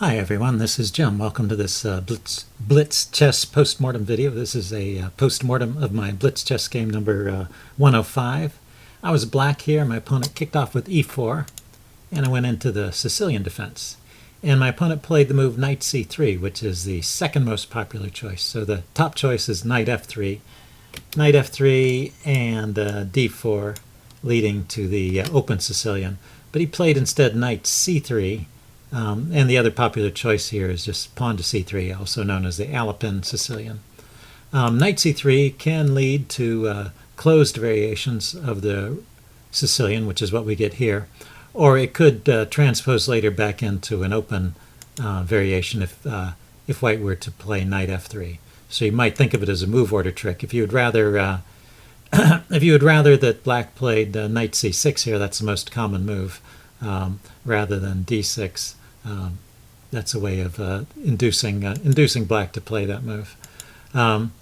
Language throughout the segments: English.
Hi everyone, this is Jim. Welcome to this Blitz chess postmortem video. This is a postmortem of my Blitz chess game number 105. I was black here. My opponent kicked off with e4, and I went into the Sicilian defense. And my opponent played the move knight c3, which is the second most popular choice. So the top choice is knight f3, and d4, leading to the open Sicilian. But he played instead knight c3. And the other popular choice here is just pawn to c3, also known as the Alpine Sicilian. Knight c3 can lead to closed variations of the Sicilian, which is what we get here, or it could transpose later back into an open variation if white were to play knight f3. So you might think of it as a move order trick. If you would rather that black played knight c6 here, that's the most common move, rather than d6. That's a way of inducing black to play that move. And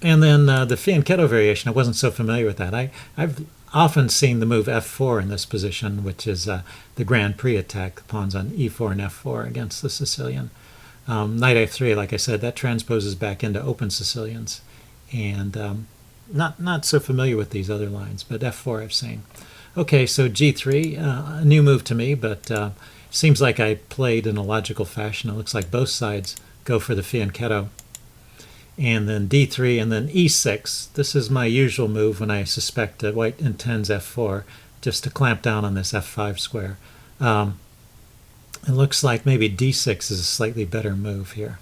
then the fianchetto variation, I wasn't so familiar with that. I've often seen the move f4 in this position, which is the Grand Prix attack, the pawns on e4 and f4 against the Sicilian. Knight f3, like I said, that transposes back into open Sicilians. And not so familiar with these other lines, but f4 I've seen. Okay, so g3, a new move to me, but seems like I played in a logical fashion. It looks like both sides go for the fianchetto. And then d3 and then e6. This is my usual move when I suspect that white intends f4, just to clamp down on this f5 square. It looks like maybe d6 is a slightly better move here.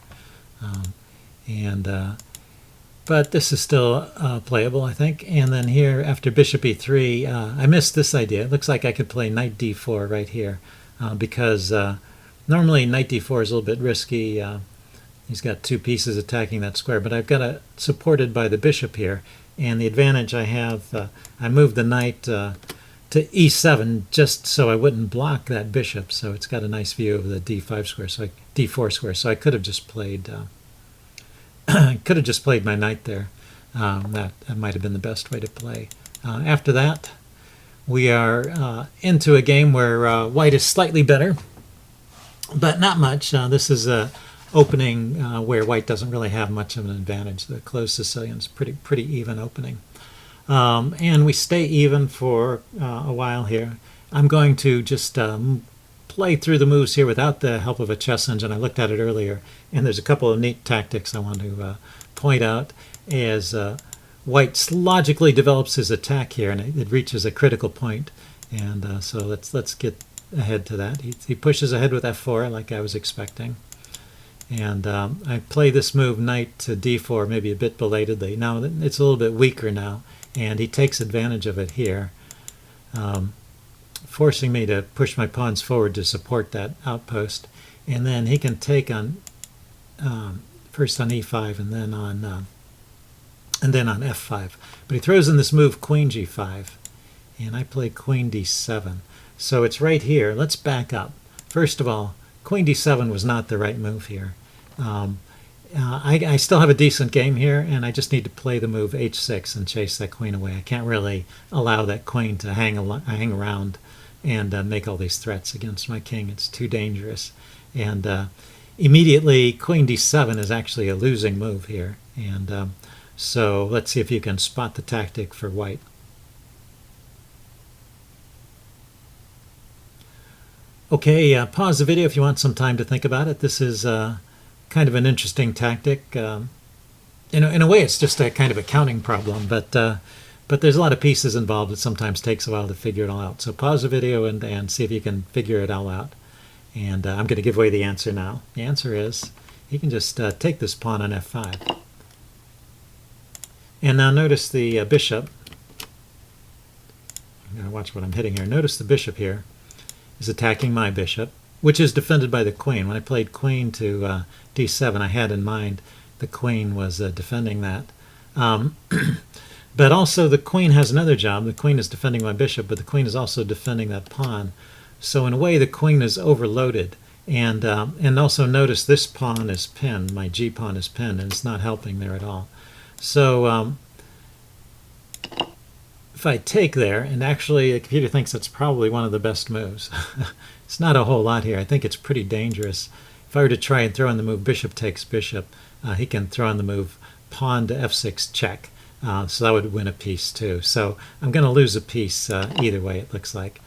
But this is still playable, I think. And then here, after bishop e3, I missed this idea. It looks like I could play knight d4 right here, because normally knight d4 is a little bit risky. He's got two pieces attacking that square, but I've got it supported by the bishop here. And the advantage I have, I moved the knight to e7 just so I wouldn't block that bishop. So it's got a nice view of the d5 square, so d4 square. So I could have just played... my knight there. That might have been the best way to play. After that, we are into a game where white is slightly better, but not much. This is an opening where white doesn't really have much of an advantage. The closed Sicilian's pretty even opening. And we stay even for a while here. I'm going to just play through the moves here without the help of a chess engine. I looked at it earlier, and there's a couple of neat tactics I want to point out as white logically develops his attack here, and it reaches a critical point. And so let's get ahead to that. He pushes ahead with f4 like I was expecting. And I play this move knight to d4 maybe a bit belatedly. Now it's a little bit weaker now, and he takes advantage of it here, forcing me to push my pawns forward to support that outpost. And then he can take on first on e5 and then on f5. But he throws in this move queen g5, and I play queen d7. So it's right here. Let's back up. First of all, queen d7 was not the right move here. I still have a decent game here, and I just need to play the move h6 and chase that queen away. I can't really allow that queen to hang around and make all these threats against my king. It's too dangerous. And immediately, queen d7 is actually a losing move here. And so let's see if you can spot the tactic for white. Okay, pause the video if you want some time to think about it. This is kind of an interesting tactic. In a way, it's just a kind of a counting problem, but there's a lot of pieces involved. It sometimes takes a while to figure it all out. So pause the video and see if you can figure it all out. And I'm going to give away the answer now. The answer is he can just take this pawn on f5. And now notice the bishop. I'm going to watch what I'm hitting here. Notice the bishop here is attacking my bishop, which is defended by the queen. When I played queen to d7, I had in mind the queen was defending that. But also the queen has another job. The queen is defending my bishop, but the queen is also defending that pawn. So in a way, the queen is overloaded. And also notice this pawn is pinned. My g pawn is pinned, and it's not helping there at all. So if I take there, and actually the computer thinks that's probably one of the best moves. It's not a whole lot here. I think it's pretty dangerous. if I were to try and throw in the move bishop takes bishop, he can throw in the move pawn to f6 check. So that would win a piece too. So I'm going to lose a piece either way, it looks like.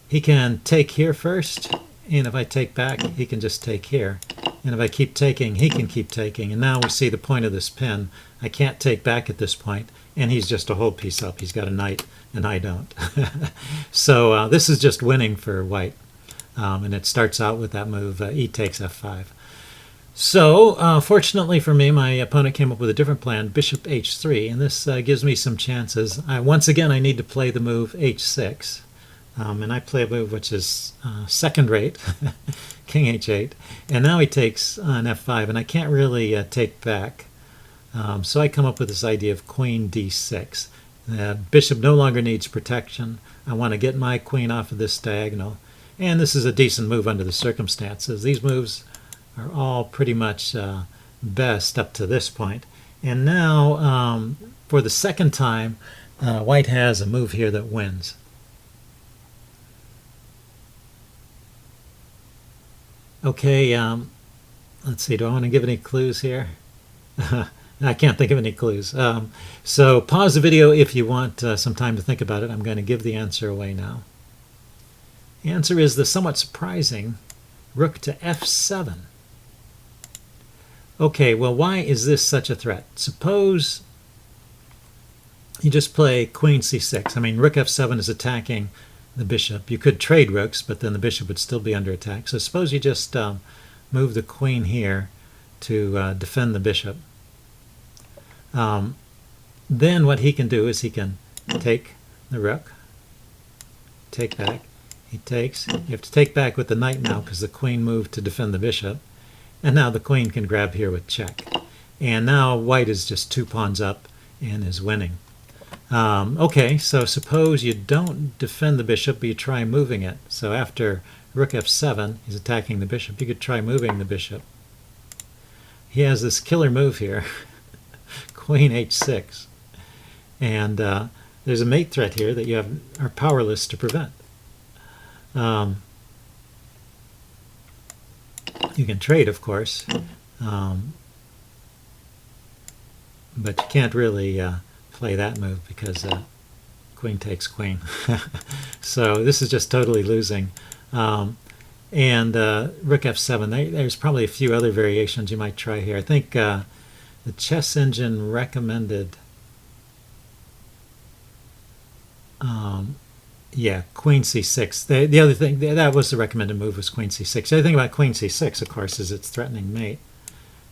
He can take here first, and if I take back, he can just take here. And if I keep taking, he can keep taking. And now we see the point of this pin. I can't take back at this point, and he's just a whole piece up. He's got a knight, and I don't. So this is just winning for white. And it starts out with that move, e takes f5. So, fortunately for me, my opponent came up with a different plan, bishop h3, and this gives me some chances. Once again, I need to play the move h6, and I play a move which is second rate, king h8, and now he takes on f5, and I can't really take back. So I come up with this idea of queen d6. The bishop no longer needs protection. I want to get my queen off of this diagonal, and this is a decent move under the circumstances. These moves are all pretty much best up to this point. And now, for the second time, white has a move here that wins. Okay, let's see, do I want to give any clues here? I can't think of any clues. So pause the video if you want some time to think about it. I'm going to give the answer away now. The answer is the somewhat surprising rook to f7. Okay, well, why is this such a threat? Suppose you just play queen c6. I mean, rook f7 is attacking the bishop. You could trade rooks, but then the bishop would still be under attack. So suppose you just move the queen here to defend the bishop. Then what he can do is he can take the rook, take back. He takes. You have to take back with the knight now because the queen moved to defend the bishop. And now the queen can grab here with check. And now white is just 2 pawns up and is winning. Okay, so suppose you don't defend the bishop, but you try moving it. So after rook f7, he's attacking the bishop. You could try moving the bishop. He has this killer move here, queen h6. And there's a mate threat here that you are powerless to prevent. You can trade, of course, but you can't really play that move because queen takes queen. So this is just totally losing. And rook f7, there's probably a few other variations you might try here. I think the chess engine recommended yeah, queen c6. The other thing, that was the recommended move, was queen c6. The other thing about queen c6, of course, is it's threatening mate.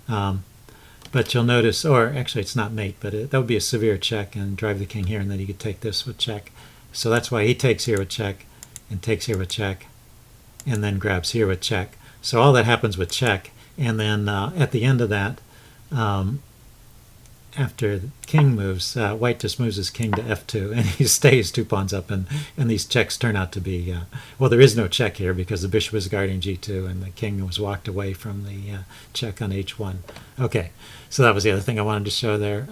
But you'll notice, or actually it's not mate, but that would be a severe check and drive the king here, and then you could take this with check. So that's why he takes here with check, and takes here with check, and then grabs here with check. So all that happens with check, and then at the end of that, after the king moves, white just moves his king to f2, and he stays 2 pawns up, and these checks turn out to be, well, there is no check here because the bishop is guarding g2, and the king was walked away from the check on h1. Okay, so that was the other thing I wanted to show there.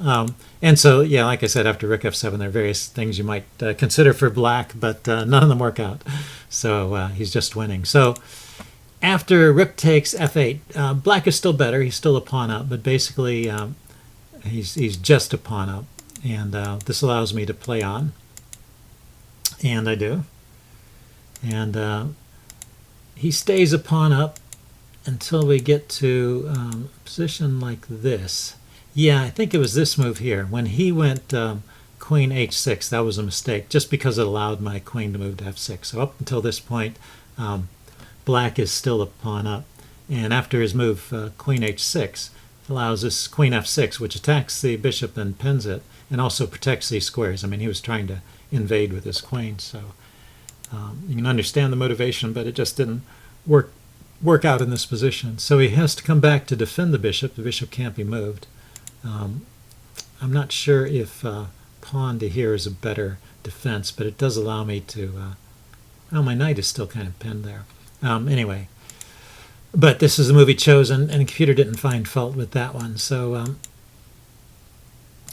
And so, yeah, like I said, after rook f7, there are various things you might consider for black, but none of them work out. So he's just winning. So after rook takes f8, black is still better. He's still a pawn up, but basically he's just a pawn up, and this allows me to play on, and I do. And he stays a pawn up until we get to a position like this. Yeah, I think it was this move here. When he went queen h6, that was a mistake, just because it allowed my queen to move to f6. So up until this point, black is still a pawn up, and after his move queen h6, allows this queen f6, which attacks the bishop and pins it, and also protects these squares. I mean, he was trying to invade with his queen, so you can understand the motivation, but it just didn't work out in this position. So he has to come back to defend the bishop. The bishop can't be moved. I'm not sure if pawn to here is a better defense, but it does allow me to... well, my knight is still kind of pinned there. Anyway. But this is the move he chose, and the computer didn't find fault with that one. So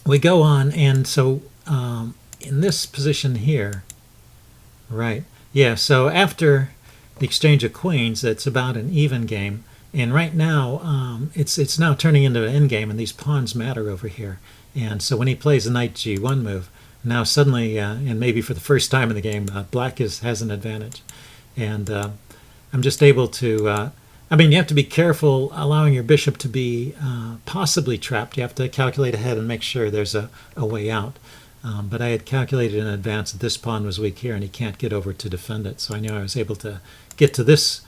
we go on, and so in this position here, right, yeah, so after the exchange of queens, it's about an even game. And right now, it's now turning into an endgame, and these pawns matter over here. And so when he plays a knight g1 move, now suddenly, and maybe for the first time in the game, black has an advantage. And I'm just able to... I mean, you have to be careful allowing your bishop to be possibly trapped. You have to calculate ahead and make sure there's a way out. But I had calculated in advance that this pawn was weak here, and he can't get over to defend it. So I knew I was able to get to this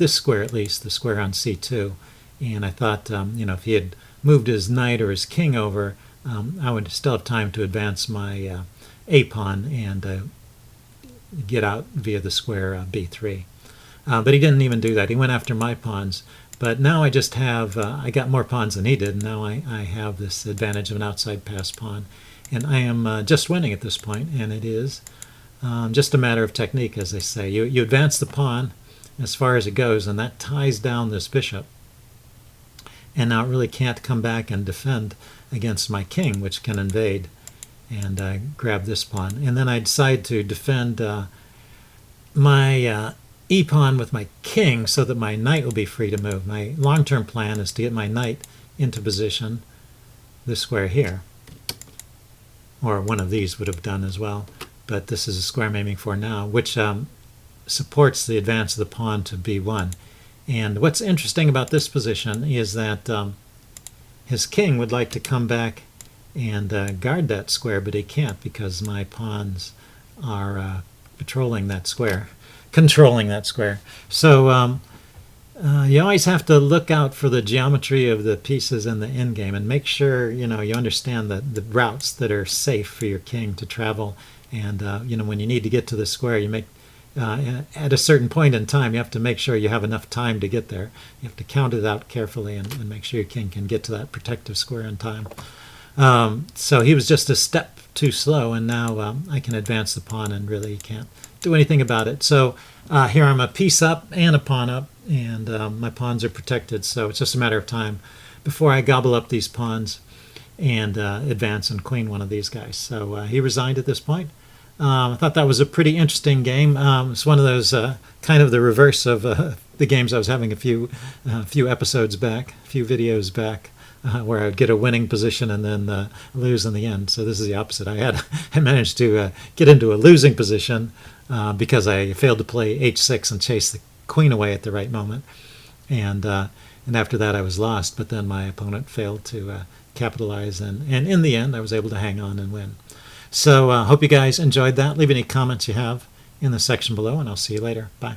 square at least, the square on c2. And I thought, if he had moved his knight or his king over, I would still have time to advance my a pawn and get out via the square b3. But he didn't even do that. He went after my pawns. But now I just have, I got more pawns than he did. And now I have this advantage of an outside pass pawn. And I am just winning at this point, and it is just a matter of technique, as they say. You advance the pawn as far as it goes, and that ties down this bishop. And now it really can't come back and defend against my king, which can invade and grab this pawn. And then I decide to defend my e-pawn with my king so that my knight will be free to move. My long-term plan is to get my knight into position, this square here. Or one of these would have done as well. But this is a square I'm aiming for now, which supports the advance of the pawn to b1. And what's interesting about this position is that his king would like to come back and guard that square, but he can't because my pawns are controlling that square. So you always have to look out for the geometry of the pieces in the endgame and make sure you understand the routes that are safe for your king to travel. And when you need to get to the square, you make at a certain point in time, you have to make sure you have enough time to get there. You have to count it out carefully and make sure your king can get to that protective square in time. So he was just a step too slow, and now I can advance the pawn and really can't do anything about it. So here I'm a piece up and a pawn up, and my pawns are protected, so it's just a matter of time before I gobble up these pawns and advance and queen one of these guys. So he resigned at this point. I thought that was a pretty interesting game. It's one of those kind of the reverse of the games I was having a few episodes back, a few videos back, where I would get a winning position and then lose in the end. So this is the opposite. I managed to get into a losing position because I failed to play h6 and chase the queen away at the right moment. And after that I was lost, but then my opponent failed to capitalize, and in the end I was able to hang on and win. So hope you guys enjoyed that. Leave any comments you have in the section below, and I'll see you later. Bye.